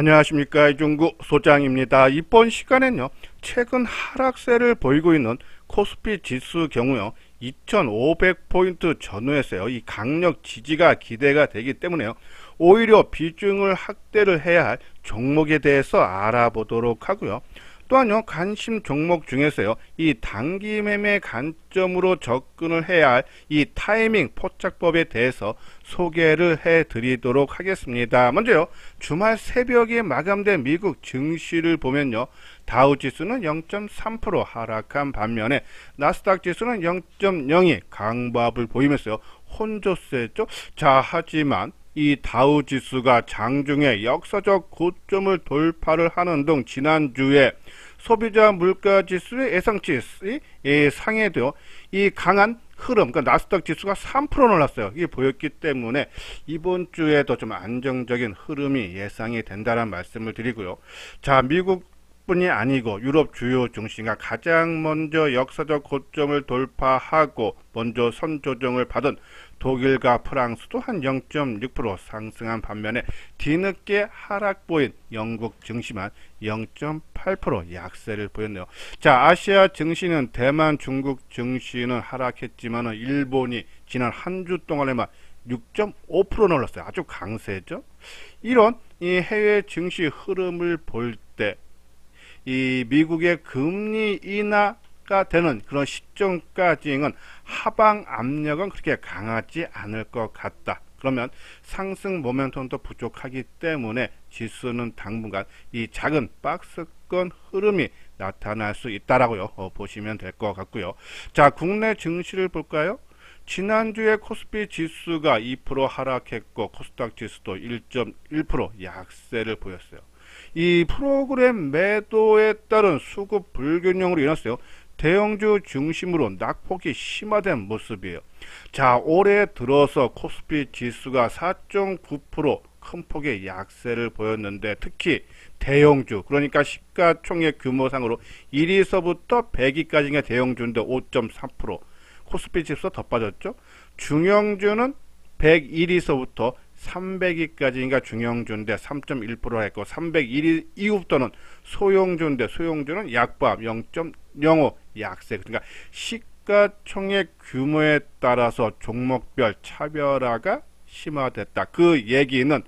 안녕하십니까, 이중구 소장입니다. 이번 시간엔요, 최근 하락세를 보이고 있는 코스피 지수 경우요, 2500포인트 전후에서요, 이 강력 지지가 기대가 되기 때문에요, 오히려 비중을 확대를 해야 할 종목에 대해서 알아보도록 하고요. 또한요, 관심 종목 중에서요, 이 단기 매매 관점으로 접근을 해야 할 이 타이밍 포착법에 대해서 소개를 해 드리도록 하겠습니다. 먼저요, 주말 새벽에 마감된 미국 증시를 보면요, 다우 지수는 0.3% 하락한 반면에 나스닥 지수는 0.02 강보합을 보이면서요, 혼조세죠. 자, 하지만 이 다우 지수가 장중에 역사적 고점을 돌파를 하는 등 지난주에 소비자 물가 지수의 예상치 상회되어 이 강한 흐름, 그러니까 나스닥 지수가 3% 올랐어요. 이게 보였기 때문에 이번 주에도 좀 안정적인 흐름이 예상이 된다는 말씀을 드리고요. 자, 미국뿐이 아니고 유럽 주요 증시가 가장 먼저 역사적 고점을 돌파하고 먼저 선조정을 받은 독일과 프랑스도 한 0.6% 상승한 반면에 뒤늦게 하락 보인 영국 증시만 0.8% 약세를 보였네요. 자, 아시아 증시는 대만, 중국 증시는 하락했지만 일본이 지난 한 주 동안에만 6.5% 올랐어요. 아주 강세죠. 이런 이 해외 증시 흐름을 볼 때 이 미국의 금리 인하가 되는 그런 시점까지는 하방 압력은 그렇게 강하지 않을 것 같다. 그러면 상승 모멘텀도 부족하기 때문에 지수는 당분간 이 작은 박스권 흐름이 나타날 수 있다라고요. 보시면 될 것 같고요. 자, 국내 증시를 볼까요? 지난주에 코스피 지수가 2% 하락했고 코스닥 지수도 1.1% 약세를 보였어요. 이 프로그램 매도에 따른 수급 불균형으로 인해서요, 대형주 중심으로 낙폭이 심화된 모습이에요. 자, 올해 들어서 코스피 지수가 4.9% 큰 폭의 약세를 보였는데 특히 대형주, 그러니까 시가총액 규모상으로 1위서부터 100위까지가 대형주인데 5.3%, 코스피 지수가 더 빠졌죠. 중형주는 101위서부터 300위까지가 중형주인데 3.1%가 했고 301위 이후부터는 소형주인데 소형주는 약보합 0.05 약세. 그러니까 시가총액 규모에 따라서 종목별 차별화가 심화됐다. 그 얘기는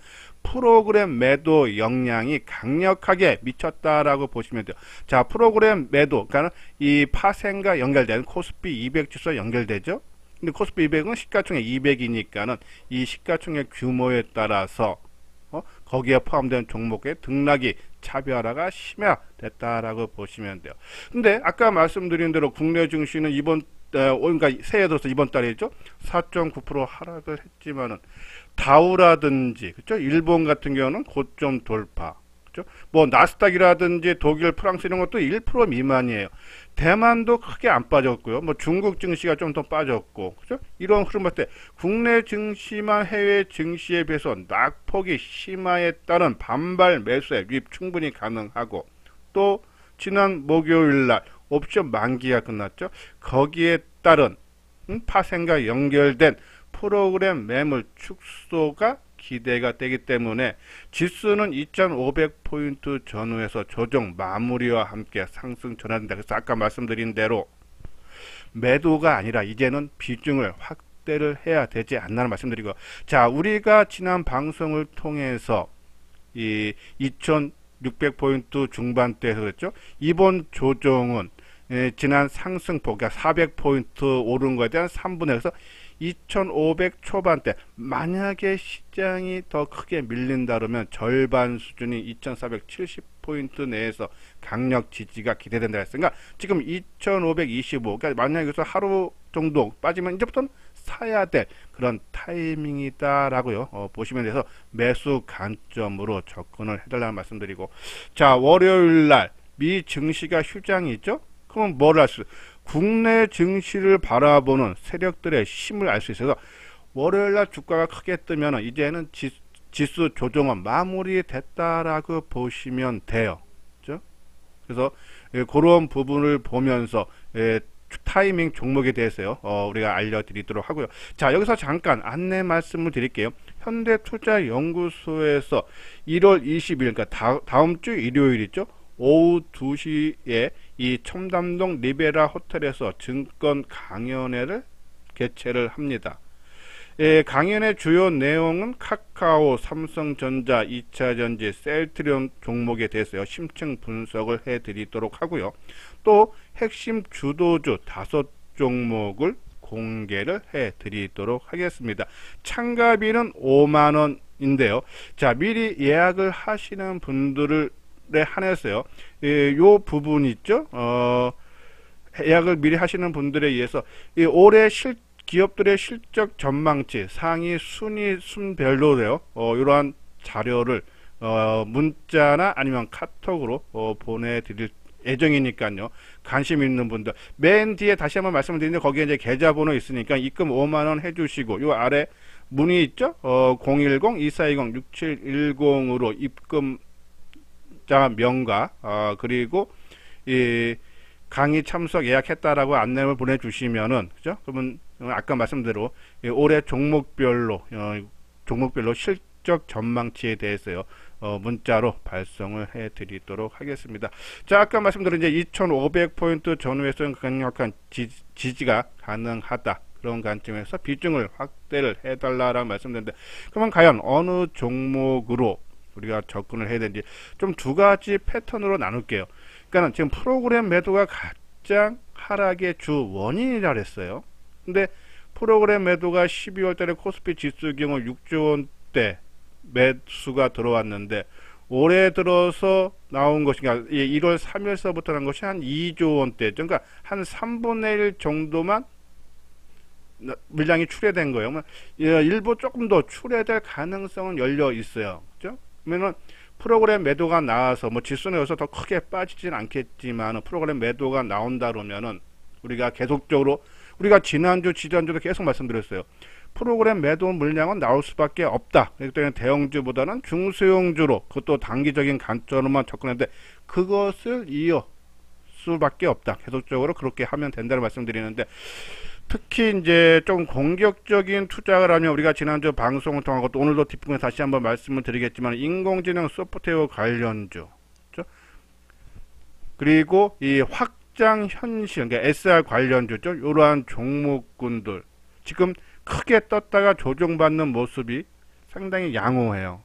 프로그램 매도 영향이 강력하게 미쳤다라고 보시면 돼요. 자, 프로그램 매도, 그러니까 이 파생과 연결된 코스피 200 지수와 연결되죠. 근데 코스피 200은 시가총액 200이니까는 이 시가총액 규모에 따라서 거기에 포함된 종목의 등락이 차별화가 심화됐다라고 보시면 돼요. 근데 아까 말씀드린 대로 국내 증시는 그러니까 새해 들어서 이번 달이죠, 4.9% 하락을 했지만은 다우라든지 그렇죠, 일본 같은 경우는 고점 돌파, 그렇죠, 뭐 나스닥이라든지 독일, 프랑스 이런 것도 1% 미만이에요. 대만도 크게 안 빠졌고요. 뭐 중국 증시가 좀 더 빠졌고, 그죠? 이런 흐름 볼 때 국내 증시만 해외 증시에 비해서 낙폭이 심화에 따른 반발 매수에 유입 충분히 가능하고, 또 지난 목요일 날 옵션 만기가 끝났죠. 거기에 따른 파생과 연결된 프로그램 매물 축소가 기대가 되기 때문에 지수는 2500포인트 전후에서 조정 마무리와 함께 상승 전환된다. 그래서 아까 말씀드린 대로 매도가 아니라 이제는 비중을 확대를 해야 되지 않나는 말씀드리고, 자, 우리가 지난 방송을 통해서 이 2600포인트 중반대에서 그랬죠. 이번 조정은 지난 상승폭, 그러니까 400포인트 오른 거에 대한 3분의 1에서 2500 초반대, 만약에 시장이 더 크게 밀린다 그러면 절반 수준이 2470포인트 내에서 강력 지지가 기대된다 했으니까 지금 2525, 그러니까 만약에 여기서 하루 정도 빠지면 이제부터는 사야 될 그런 타이밍이다 라고요. 보시면 돼서 매수 관점으로 접근을 해달라는 말씀드리고, 자, 월요일 날 미 증시가 휴장이죠. 그럼 뭘 할 수, 국내 증시를 바라보는 세력들의 힘을 알 수 있어서 월요일날 주가가 크게 뜨면 이제는 지수 조정은 마무리됐다라고 보시면 돼요. 그렇죠? 그래서 그런 부분을 보면서 타이밍 종목에 대해서요. 우리가 알려드리도록 하고요. 자, 여기서 잠깐 안내 말씀을 드릴게요. 현대투자연구소에서 1월 20일, 그러니까 다음 주 일요일이죠. 오후 2시에 이 첨담동 리베라 호텔에서 증권 강연회를 개최를 합니다. 예, 강연의 주요 내용은 카카오, 삼성전자, 2차전지, 셀트리온 종목에 대해서요, 심층 분석을 해드리도록 하고요. 또 핵심 주도주 5종목을 공개를 해드리도록 하겠습니다. 참가비는 5만원인데요. 자, 미리 예약을 하시는 분들에 한해서요, 요 부분 있죠? 예약을 미리 하시는 분들에 의해서 올해 기업들의 실적 전망치 상위 순위 순별로요, 이러한 자료를 문자나 아니면 카톡으로 보내드릴 예정이니까요. 관심 있는 분들 맨 뒤에 다시 한번 말씀드리는데 거기에 이제 계좌번호 있으니까 입금 5만원 해주시고 요 아래 문의 있죠? 010-2420-6710으로 입금자 명과 그리고 이 강의 참석 예약했다라고 안내를 보내주시면은, 그죠? 그러면 아까 말씀대로 올해 종목별로 실적 전망치에 대해서요, 문자로 발송을 해드리도록 하겠습니다. 자, 아까 말씀드린 이제 2,500포인트 전후에서는 강력한 지지가 가능하다. 그런 관점에서 비중을 확대를 해달라라고 말씀드렸는데, 그러면 과연 어느 종목으로 우리가 접근을 해야 되는지 좀 두 가지 패턴으로 나눌게요. 그러니까 지금 프로그램 매도가 가장 하락의 주 원인이라 그랬어요. 근데 프로그램 매도가 12월 달에 코스피 지수 경우 6조 원대 매수가 들어왔는데 올해 들어서 나온 것이, 그러니까 1월 3일서부터 난 것이 한 2조 원대죠. 그러니까 한 3분의 1 정도만 물량이 출회된 거예요. 일부 조금 더 출회될 가능성은 열려 있어요. 그죠? 그러면은 프로그램 매도가 나와서 지수는 여기서 더 크게 빠지진 않겠지만 프로그램 매도가 나온다 그러면은 우리가 계속적으로, 우리가 지난주도 계속 말씀드렸어요. 프로그램 매도 물량은 나올 수밖에 없다. 그렇기 때문에 대형주보다는 중소형주로, 그것도 단기적인 관점으로만 접근했는데 그것을 이어 수밖에 없다. 계속적으로 그렇게 하면 된다는 말씀드리는데, 특히 이제 좀 공격적인 투자를 하면 우리가 지난주 방송을 통하고 또 오늘도 뒷부분에 다시 한번 말씀을 드리겠지만 인공지능 소프트웨어 관련주, 그렇죠? 그리고 이 확장 현실, 그러니까 SR 관련주죠. 이러한 종목군들 지금 크게 떴다가 조정받는 모습이 상당히 양호해요.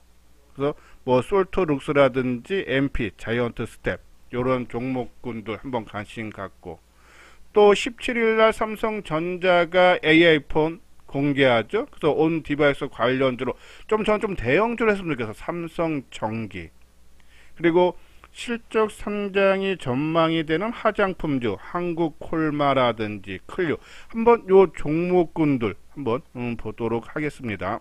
그래서 솔토룩스라든지 MP, 자이언트 스텝 이런 종목군들 한번 관심 갖고, 또 17일날 삼성전자가 AI폰 공개하죠. 그래서 온 디바이스 관련주로 저는 좀 대형주로 했으면 좋겠어. 삼성전기, 그리고 실적 상장이 전망이 되는 화장품주 한국콜마라든지 클류, 한번 요 종목군들 한번 보도록 하겠습니다.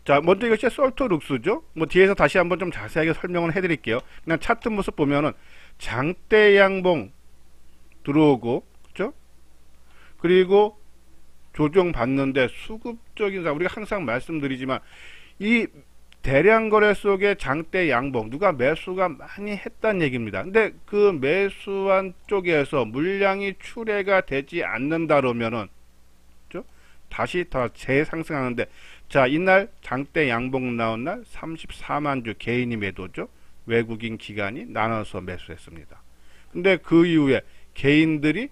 자, 먼저 이것이 솔토룩스죠. 뒤에서 다시 한번 좀 자세하게 설명을 해드릴게요. 그냥 차트 모습 보면은 장대 양봉 들어오고, 그죠? 그리고 조정 받는데 수급적인 우리가 항상 말씀드리지만 이 대량 거래 속에 장대 양봉, 누가 매수가 많이 했다는 얘기입니다. 근데 그 매수한 쪽에서 물량이 출회가 되지 않는다 그러면은, 그죠? 다시 더 재상승하는데, 자, 이날 장대 양봉 나온 날 34만 주 개인이 매도죠. 외국인 기관이 나눠서 매수했습니다. 근데 그 이후에 개인들이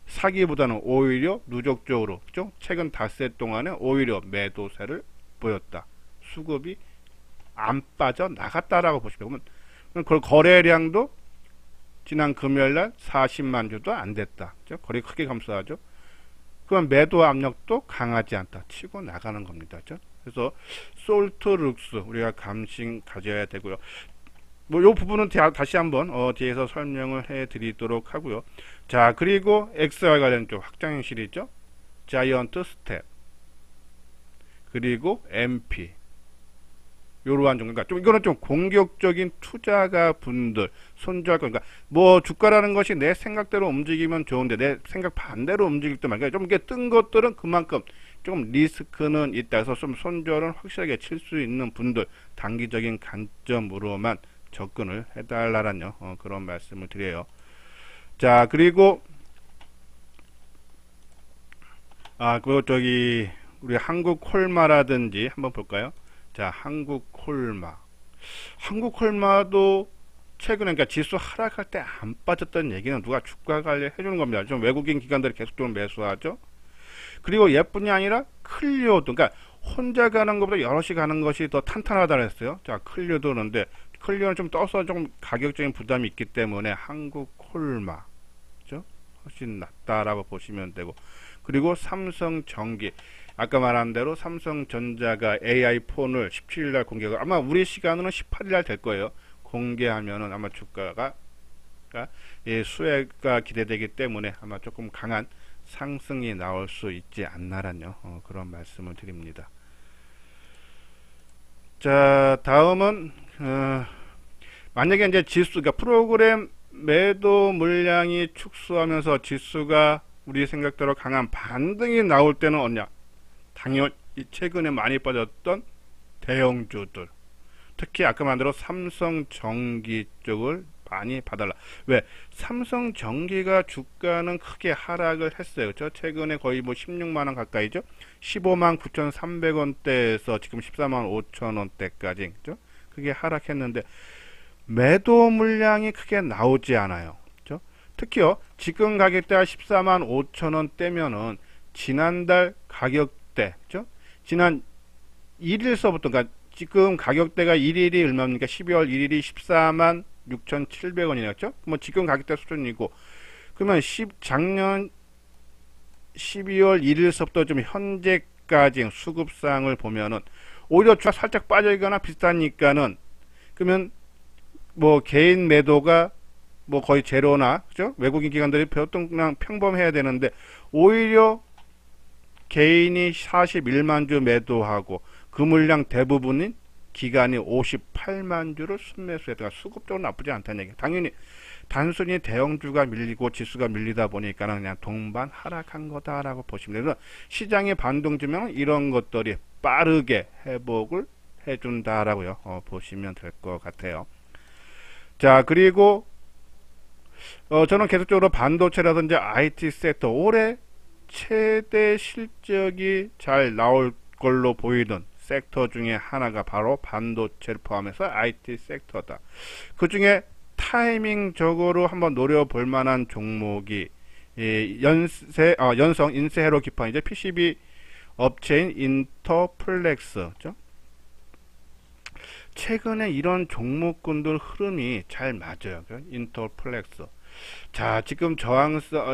사기보다는 오히려 누적적으로, 그죠? 최근 닷새 동안에 오히려 매도세를 보였다. 수급이 안 빠져 나갔다라고 보시면, 그 거래량도 지난 금요일날 40만 주도 안 됐다. 그죠? 거래 크게 감소하죠. 그럼 매도 압력도 강하지 않다. 치고 나가는 겁니다. 그죠? 그래서 솔트룩스 우리가 감심 가져야 되고요. 요 부분은 다시 한번 뒤에서 설명을 해 드리도록 하고요. 자, 그리고 XR 관련 쪽 확장현실이죠. 자이언트 스텝, 그리고 MP, 요러한 종류. 그러니까 이거는 좀 공격적인 투자가 분들 손절할 거니까, 주가라는 것이 내 생각대로 움직이면 좋은데 내 생각 반대로 움직일 때 말이야. 좀 이게 뜬 것들은 그만큼 좀 리스크는 있다. 해서 좀 손절은 확실하게 칠 수 있는 분들 단기적인 관점으로만 접근을 해달라는 그런 말씀을 드려요. 자, 그리고 그 우리 한국콜마라든지 한번 볼까요? 자, 한국콜마도 최근에 그러니까 지수 하락할 때 안 빠졌던 얘기는 누가 주가 관리 해주는 겁니다. 좀 외국인 기관들이 계속적으로 매수하죠. 그리고 얘뿐이 아니라 클리오도, 그러니까 혼자 가는 것보다 여럿이 가는 것이 더 탄탄하다 그랬어요. 자, 클리오도 그런데 클리오는 좀 떠서 좀 가격적인 부담이 있기 때문에 한국콜마 그죠? 훨씬 낫다라고 보시면 되고, 그리고 삼성전기, 아까 말한 대로 삼성전자가 AI 폰을 17일날 공개가, 아마 우리 시간으로는 18일날 될 거예요. 공개하면은 아마 주가가 수혜가 기대되기 때문에 아마 조금 강한 상승이 나올 수 있지 않나라뇨. 그런 말씀을 드립니다. 자, 다음은 만약에 이제 지수가 프로그램 매도 물량이 축소하면서 지수가 우리 생각대로 강한 반등이 나올 때는 어냐? 당연히 최근에 많이 빠졌던 대형주들, 특히 아까 말한 대로 삼성전기 쪽을 많이 봐달라. 왜? 삼성전기가 주가는 크게 하락을 했어요. 그렇죠? 최근에 거의 뭐 16만원 가까이죠. 15만 9,300원대에서 지금 14만 5천원대까지 그렇죠? 크게 하락했는데 매도 물량이 크게 나오지 않아요. 그렇죠? 특히요, 지금 가격대가 14만 5천원대면은 지난달 가격대, 그렇죠? 지난 1일서부터, 그러니까 지금 가격대가 1일이 얼마입니까? 12월 1일이 14만 6,700원이었죠? 뭐 지금 가격대 수준이고, 그러면 작년 12월 1일서부터 좀 현재까지 수급상을 보면은 오히려 주가 살짝 빠져있거나 비슷하니까는, 그러면 뭐 개인 매도가 뭐 거의 제로나, 그죠? 외국인 기관들이 보통 그냥 평범해야 되는데 오히려 개인이 41만 주 매도하고 그 물량 대부분인 기간이 58만 주를 순매수했다가 수급적으로 나쁘지 않다는 얘기. 당연히 단순히 대형주가 밀리고 지수가 밀리다 보니까 그냥 동반 하락한 거다라고 보시면 돼요. 시장의 반동주면 이런 것들이 빠르게 회복을 해준다라고요. 보시면 될 것 같아요. 자, 그리고 저는 계속적으로 반도체라든지 IT 섹터 올해 최대 실적이 잘 나올 걸로 보이는 섹터 중에 하나가 바로 반도체를 포함해서 IT 섹터다. 그 중에 타이밍적으로 한번 노려볼 만한 종목이 연성 인쇄회로 기판이죠. PCB 업체인 인터플렉스. 그렇죠? 최근에 이런 종목군들 흐름이 잘 맞아요. 인터플렉스. 자, 지금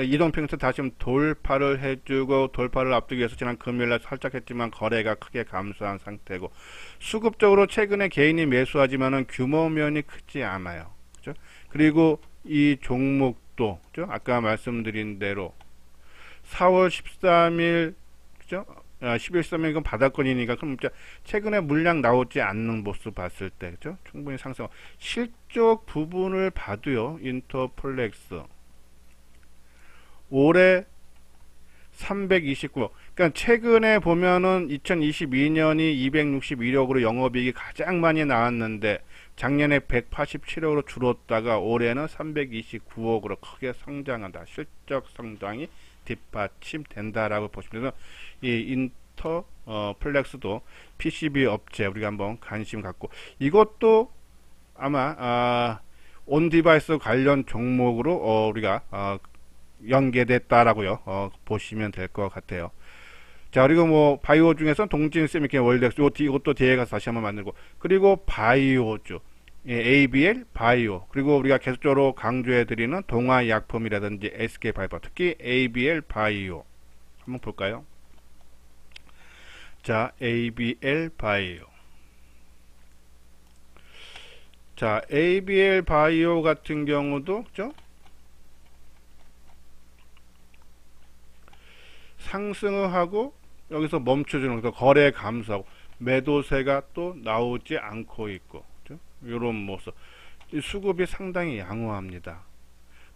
이동평선 다시 돌파를 해주고, 돌파를 앞두기 위해서 지난 금요일날 살짝 했지만 거래가 크게 감소한 상태고, 수급적으로 최근에 개인이 매수하지만은 규모면이 크지 않아요. 그죠? 그리고 이 종목도, 그죠? 아까 말씀드린 대로 4월 13일, 그죠? 11월 13일 이건 바닥권이니까, 그럼 최근에 물량 나오지 않는 모습 봤을 때, 그죠? 충분히 상승. 실적 부분을 봐도요, 인터플렉스. 올해 329억. 그러니까 최근에 보면은 2022년이 261억으로 영업이익이 가장 많이 나왔는데, 작년에 187억으로 줄었다가 올해는 329억으로 크게 성장한다. 실적 성장이 뒷받침된다라고 보시면 돼서 이 플렉스도 PCB 업체 우리가 한번 관심 갖고, 이것도 아마 온 디바이스 관련 종목으로 우리가 연계됐다라고요. 보시면 될 것 같아요. 자, 그리고 뭐 바이오 중에서 동진 세미케 월덱스 이것도 뒤에 가서 다시 한번 만들고, 그리고 바이오주 ABL 바이오, 그리고 우리가 계속적으로 강조해드리는 동아약품이라든지 SK바이오, 특히 ABL 바이오 한번 볼까요? 자, ABL 바이오. 자, ABL 바이오 같은 경우도 그죠? 상승을 하고 여기서 멈춰주는, 그래서 거래 감소하고 매도세가 또 나오지 않고 있고, 그죠? 이런 모습. 수급이 상당히 양호합니다.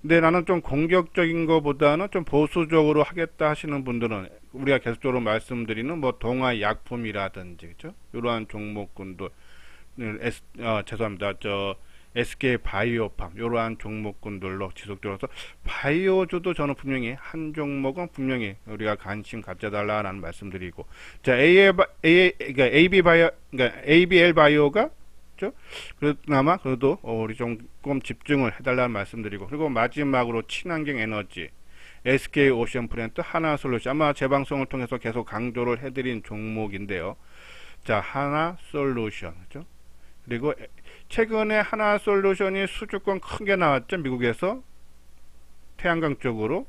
근데 나는 좀 공격적인 것보다는 좀 보수적으로 하겠다 하시는 분들은 우리가 계속적으로 말씀드리는 뭐 동아약품이라든지, 그죠? 이러한 종목군들, 죄송합니다. SK 바이오팜 이러한 종목군들로 지속적으로 서 바이오주도 저는 분명히 한 종목은 분명히 우리가 관심 가져달라는 말씀드리고 자 그러니까 ABL 바이오가 그나마 그래도 우리 조금 집중을 해달라는 말씀드리고 그리고 마지막으로 친환경 에너지 SK 오션 플랜트 하나솔루션 아마 제 방송을 통해서 계속 강조를 해드린 종목인데요. 자 하나솔루션 그죠? 그리고 최근에 하나솔루션이 수주권 큰 게 나왔죠. 미국에서 태양광 쪽으로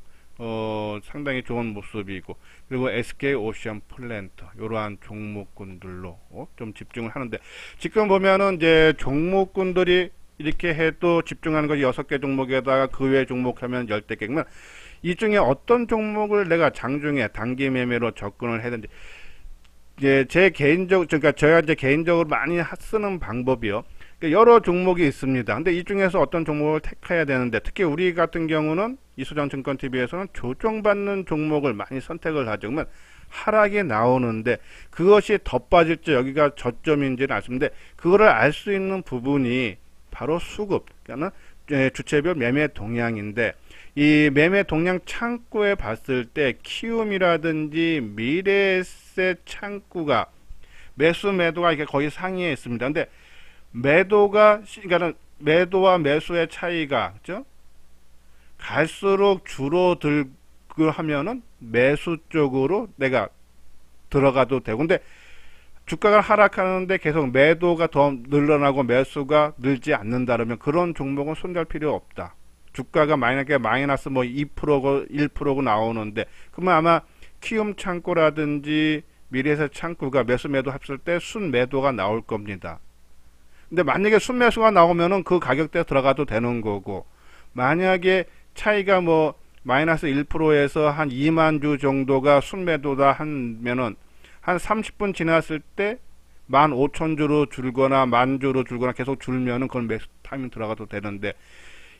상당히 좋은 모습이고 그리고 SK 오션 플랜트 이러한 종목군들로 좀 집중을 하는데 지금 보면은 이제 종목군들이 이렇게 해도 집중하는 것이 6개 종목에다가 그 외 종목하면 10대 개면 이 중에 어떤 종목을 내가 장중에 단기 매매로 접근을 해야 되는지 이제 그러니까 제가 이제 개인적으로 많이 쓰는 방법이요. 그러니까 여러 종목이 있습니다. 근데 이 중에서 어떤 종목을 택해야 되는데 특히 우리 같은 경우는 이수장증권TV에서는 조정받는 종목을 많이 선택을 하죠. 그러면 하락이 나오는데 그것이 더 빠질지 여기가 저점인지는 알 수 있는데 그거를 알 수 있는 부분이 바로 수급, 그러니까 주체별 매매 동향인데 이 매매 동향 창구에 봤을 때 키움이라든지 미래에셋 창구가 매수 매도가 이렇게 거의 상위에 있습니다. 근데 그러니까 매도와 매수의 차이가 그죠? 갈수록 줄어들고 하면은 매수 쪽으로 내가 들어가도 되고 근데 주가가 하락하는데 계속 매도가 더 늘어나고 매수가 늘지 않는다면 그런 종목은 손댈 필요 없다. 주가가 마이너스 뭐 2%고 1%고 나오는데 그러면 아마 키움 창구라든지 미래에셋 창구가 매수 매도 합칠 때 순매도가 나올 겁니다. 근데 만약에 순매수가 나오면은 그 가격대에 들어가도 되는 거고 만약에 차이가 뭐 마이너스 1%에서 한 2만 주 정도가 순매도다 하면은 한 30분 지났을 때 15,000주로 줄거나 10,000주로 줄거나 계속 줄면은 그건 매수 타이밍 들어가도 되는데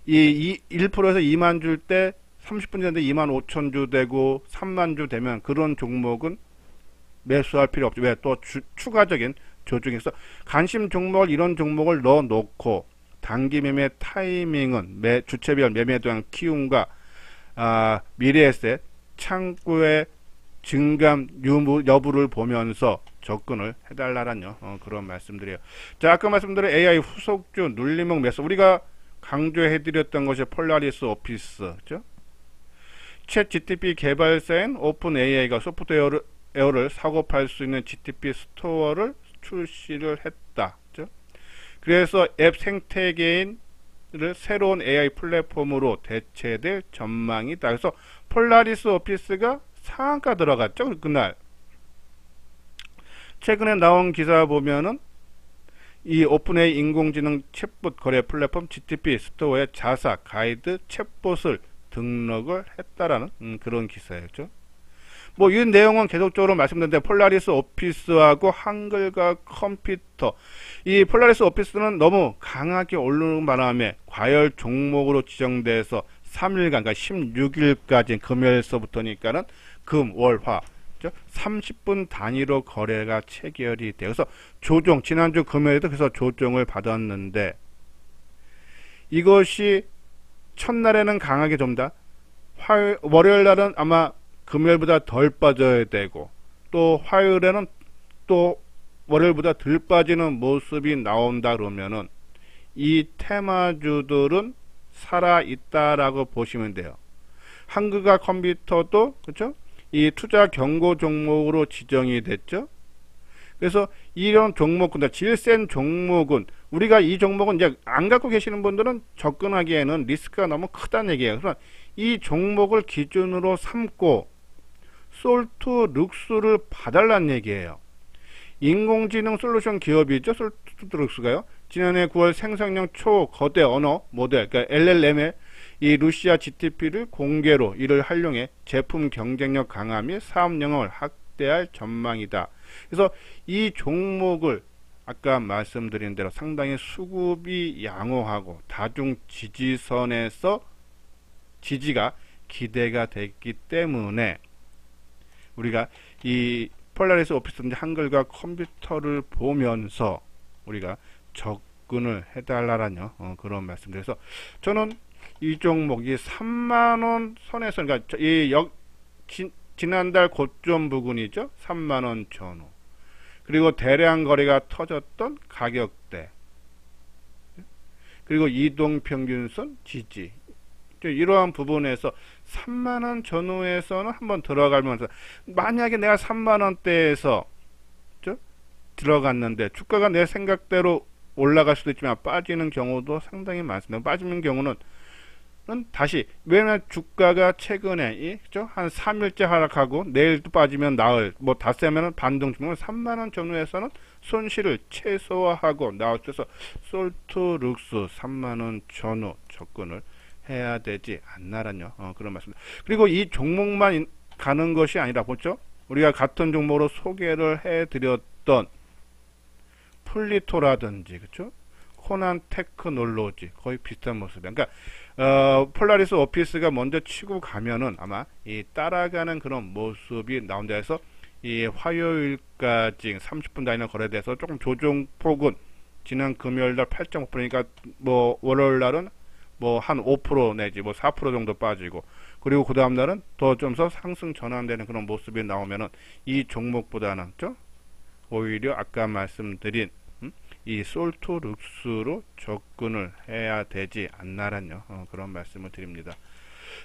이 1%에서 2만 줄 때 30분 지났는데 25,000주 되고 3만 주 되면 그런 종목은 매수할 필요 없죠. 왜? 또 추가적인 조정에서 관심 종목을 이런 종목을 넣어 놓고 단기 매매 타이밍은 주체별 매매 동향 키움과 미래에셋 창구의 증감 여부를 보면서 접근을 해달라는 그런 말씀드려요. 자 아까 말씀드린 AI 후속주 눌림목 매수 우리가 강조해드렸던 것이 폴라리스 오피스 그죠? 챗 GTP 개발사인 오픈 AI가 소프트웨어를 사고 팔 수 있는 GTP 스토어를 출시를 했다. 그죠? 그래서 앱 생태계인 새로운 AI 플랫폼으로 대체될 전망이다. 그래서 폴라리스 오피스가 상한가 들어갔죠. 그날 최근에 나온 기사 보면은 이 오픈AI 인공지능 챗봇 거래 플랫폼 GTP 스토어에 자사 가이드 챗봇을 등록을 했다라는 그런 기사였죠. 뭐 이 내용은 계속적으로 말씀드렸는데 폴라리스 오피스하고 한글과 컴퓨터 이 폴라리스 오피스는 너무 강하게 오르는 바람에 과열 종목으로 지정돼서 3일간 그러니까 16일까지 금요일서부터니까는 금, 월, 화 30분 단위로 거래가 체결이 돼요. 그래서 조정 지난주 금요일에도 그래서 조정을 받았는데 이것이 첫날에는 강하게 좀 더 월요일 날은 아마 금요일보다 덜 빠져야 되고 또 화요일에는 또 월요일보다 덜 빠지는 모습이 나온다 그러면은 이 테마주들은 살아있다라고 보시면 돼요. 한글과 컴퓨터도 그렇죠? 이 투자 경고 종목으로 지정이 됐죠. 그래서 이런 종목, 근데 질 센 종목은 우리가 이 종목은 이제 안 갖고 계시는 분들은 접근하기에는 리스크가 너무 크다는 얘기예요. 그래서 이 종목을 기준으로 삼고 솔트 룩스를 봐달라는 얘기예요. 인공지능 솔루션 기업이죠. 솔트 룩스가요. 지난해 9월 생성형 초거대 언어 모델, 그러니까 LLM의 이 루시아 GTP를 공개로 이를 활용해 제품 경쟁력 강화 및 사업 영역을 확대할 전망이다. 그래서 이 종목을 아까 말씀드린 대로 상당히 수급이 양호하고 다중 지지선에서 지지가 기대가 됐기 때문에 우리가 이 폴라리스 오피스 한글과 컴퓨터를 보면서 우리가 접근을 해달라라뇨. 그런 말씀드려서 저는 이 종목이 3만원 선에서, 그러니까 지난달 고점 부근이죠. 3만원 전후. 그리고 대량 거래가 터졌던 가격대. 그리고 이동평균선 지지. 이러한 부분에서 3만원 전후에서는 한번 들어가면서, 만약에 내가 3만원대에서 들어갔는데 주가가 내 생각대로 올라갈 수도 있지만 빠지는 경우도 상당히 많습니다. 빠지는 경우는 다시, 왜냐면 주가가 최근에 한 3일째 하락하고 내일도 빠지면 나을, 뭐 닷새면 반등 중은 3만원 전후에서는 손실을 최소화하고 나올 때서 솔트 룩스 3만원 전후 접근을 해야 되지 않나라뇨. 그런 말씀입니다. 그리고 이 종목만 가는 것이 아니라, 보죠, 우리가 같은 종목으로 소개를 해드렸던 플리토라든지, 그쵸? 코난 테크놀로지 거의 비슷한 모습이야. 그러니까 폴라리스 오피스가 먼저 치고 가면은 아마 이 따라가는 그런 모습이 나온다 해서, 이 화요일까지 30분 단위로 거래돼서 조금 조정폭은 지난 금요일날 8.5%니까 뭐 월요일날은 뭐 한 5% 내지 뭐 4% 정도 빠지고, 그리고 그 다음날은 더 좀 더 상승 전환되는 그런 모습이 나오면은 이 종목보다는 오히려 아까 말씀드린 이 솔트 룩스로 접근을 해야 되지 않나라뇨. 그런 말씀을 드립니다.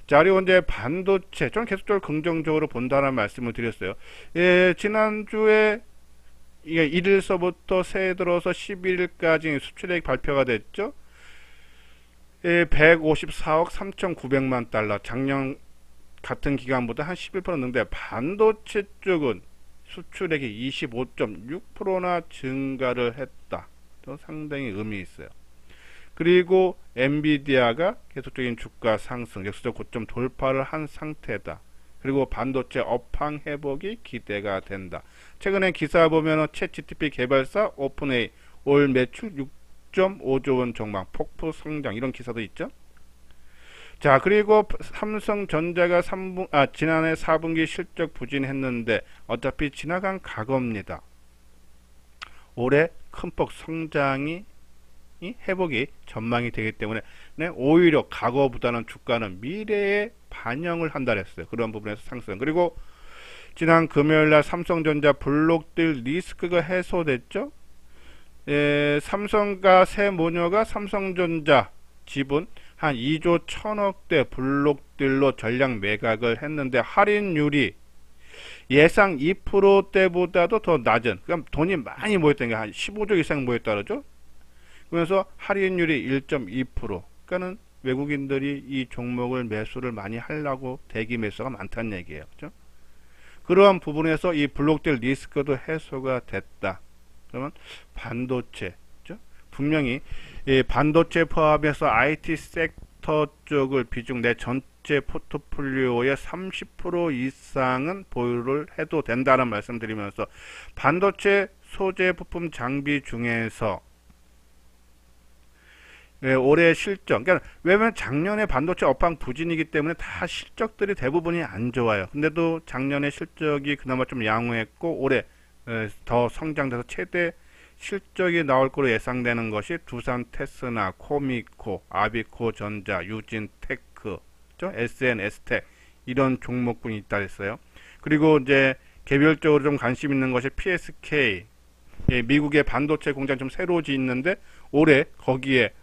자, 그리고 이제 반도체, 저는 계속적으로 긍정적으로 본다는 말씀을 드렸어요. 예, 지난주에 이게 1일서부터 새해 들어서 11일까지 수출액 발표가 됐죠. 예, 154억 3,900만 달러, 작년 같은 기간보다 한 11% 는데, 반도체 쪽은 수출액이 25.6%나 증가를 했다. 또 상당히 의미 있어요. 그리고 엔비디아가 계속적인 주가 상승, 역사적 고점 돌파를 한 상태다. 그리고 반도체 업황 회복이 기대가 된다. 최근에 기사 보면은 챗 GTP 개발사 오픈AI 올 매출 6.5조 원 전망, 폭포 성장, 이런 기사도 있죠. 자, 그리고 삼성전자가 지난해 4분기 실적 부진했는데 어차피 지나간 과거입니다. 올해 큰 폭 성장이 회복이 전망이 되기 때문에 오히려 과거보다는 주가는 미래에 반영을 한다 했어요. 그런 부분에서 상승. 그리고 지난 금요일날 삼성전자 블록딜 리스크가 해소됐죠. 예, 삼성과 새 모녀가 삼성전자 지분 한 2조 1000억대 블록딜로 전량 매각을 했는데, 할인율이 예상 2%대보다도 더 낮은, 그럼 돈이 많이 모였다는 게 한 15조 이상 모였다 그러죠. 그래서 할인율이 1.2%, 그러니까는 외국인들이 이 종목을 매수를 많이 하려고 대기 매수가 많다는 얘기예요. 그렇죠? 그러한 부분에서 이 블록딜 리스크도 해소가 됐다. 그러면 반도체, 그렇죠? 분명히 이 반도체 포함해서 IT 섹터 쪽을 비중 내 전체 포트폴리오의 30% 이상은 보유를 해도 된다는 말씀드리면서, 반도체 소재 부품 장비 중에서 올해 실적, 그러니까 왜냐면 작년에 반도체 업황 부진이기 때문에 다 실적들이 대부분이 안 좋아요. 근데도 작년에 실적이 그나마 좀 양호했고, 올해 더 성장돼서 최대 실적이 나올 거로 예상되는 것이 두산 테스나, 코미코, 아비코 전자, 유진테크, SN, S텍, 이런 종목군이 있다 했어요. 그리고 이제 개별적으로 좀 관심 있는 것이 PSK, 예, 미국의 반도체 공장 좀 새로 짓는데 올해 거기에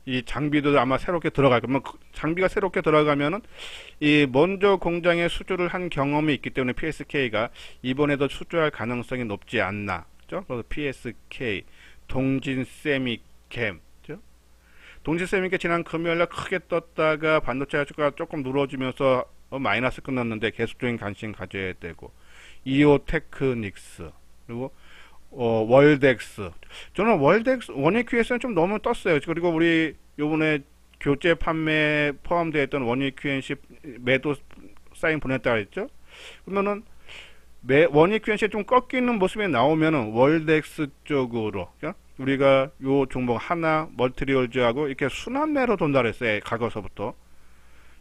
이 장비도 아마 새롭게 들어갈 거면, 장비가 새롭게 들어가면은 이 먼저 공장에 수주를 한 경험이 있기 때문에 PSK가 이번에도 수주할 가능성이 높지 않나. 그래서 PSK, 동진세미캠, 동진세미캠 지난 금요일날 크게 떴다가 반도체 주가가 조금 누러지면서 마이너스 끝났는데 계속적인 관심 가져야 되고, 이오테크닉스, 그리고 월덱스. 저는 월덱스 원익QS는 좀 너무 떴어요. 그리고 우리 요번에 교재 판매 포함되어 있던 원익QNC 매도 사인 보냈다 했죠. 그러면은 원익QNC에 좀 꺾이는 모습이 나오면은 월덱스 쪽으로, 우리가 요 종목 하나 멀티리얼즈하고 이렇게 순환매로 돈다 그랬어요. 과거서부터.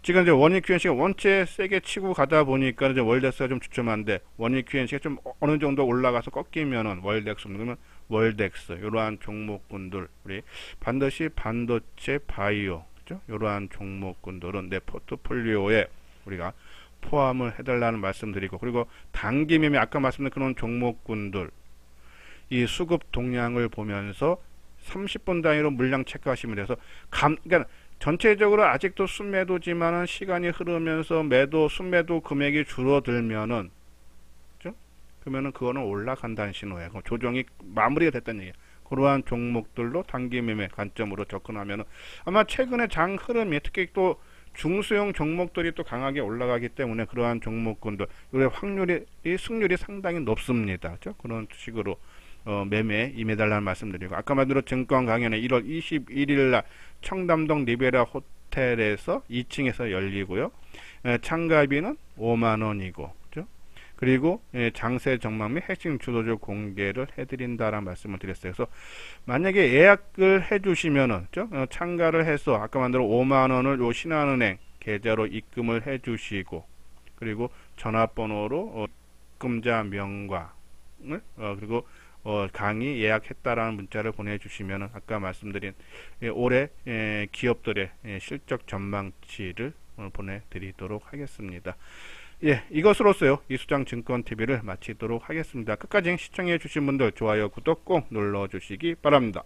지금 이제 원익QNC가 원체 세게 치고 가다 보니까 이제 월덱스가 좀 주춤한데, 원익QNC가 좀 어느 정도 올라가서 꺾이면은 월덱스, 그러면 월덱스 이러한 종목군들 우리 반드시 반도체 바이오 그죠? 이러한 종목군들은 내 포트폴리오에 우리가 포함을 해달라는 말씀드리고 그리고 단기 매매 아까 말씀드린 그런 종목군들 이 수급 동향을 보면서 30분 단위로 물량 체크하시면 돼서 그러니까 전체적으로 아직도 순매도지만은 시간이 흐르면서 순매도 금액이 줄어들면은 그죠? 그러면은 그거는 올라간다는 신호예요. 그럼 조정이 마무리가 됐다는 얘기예요. 그러한 종목들로 단기 매매 관점으로 접근하면은 아마 최근에 장 흐름이 특히 또 중소형 종목들이 또 강하게 올라가기 때문에 그러한 종목군들 승률이 상당히 높습니다. 그렇죠? 그런 식으로 매매에 임해달라는 말씀드리고 아까 말대로 증권 강연회 1월 21일 날 청담동 리베라 호텔에서 2층에서 열리고요. 참가비는 5만원이고 그렇죠? 그리고 장세 전망 및 핵심 주도주 공개를 해드린다라는 말씀을 드렸어요. 그래서 만약에 예약을 해주시면은 그렇죠? 참가를 해서 아까 말대로 5만원을 요 신한은행 계좌로 입금을 해주시고 그리고 전화번호로 입금자 명광을 그리고 강의 예약했다라는 문자를 보내주시면 아까 말씀드린 올해 기업들의 실적 전망치를 보내드리도록 하겠습니다. 예, 이것으로서요 이수장 증권TV를 마치도록 하겠습니다. 끝까지 시청해 주신 분들 좋아요 구독 꼭 눌러주시기 바랍니다.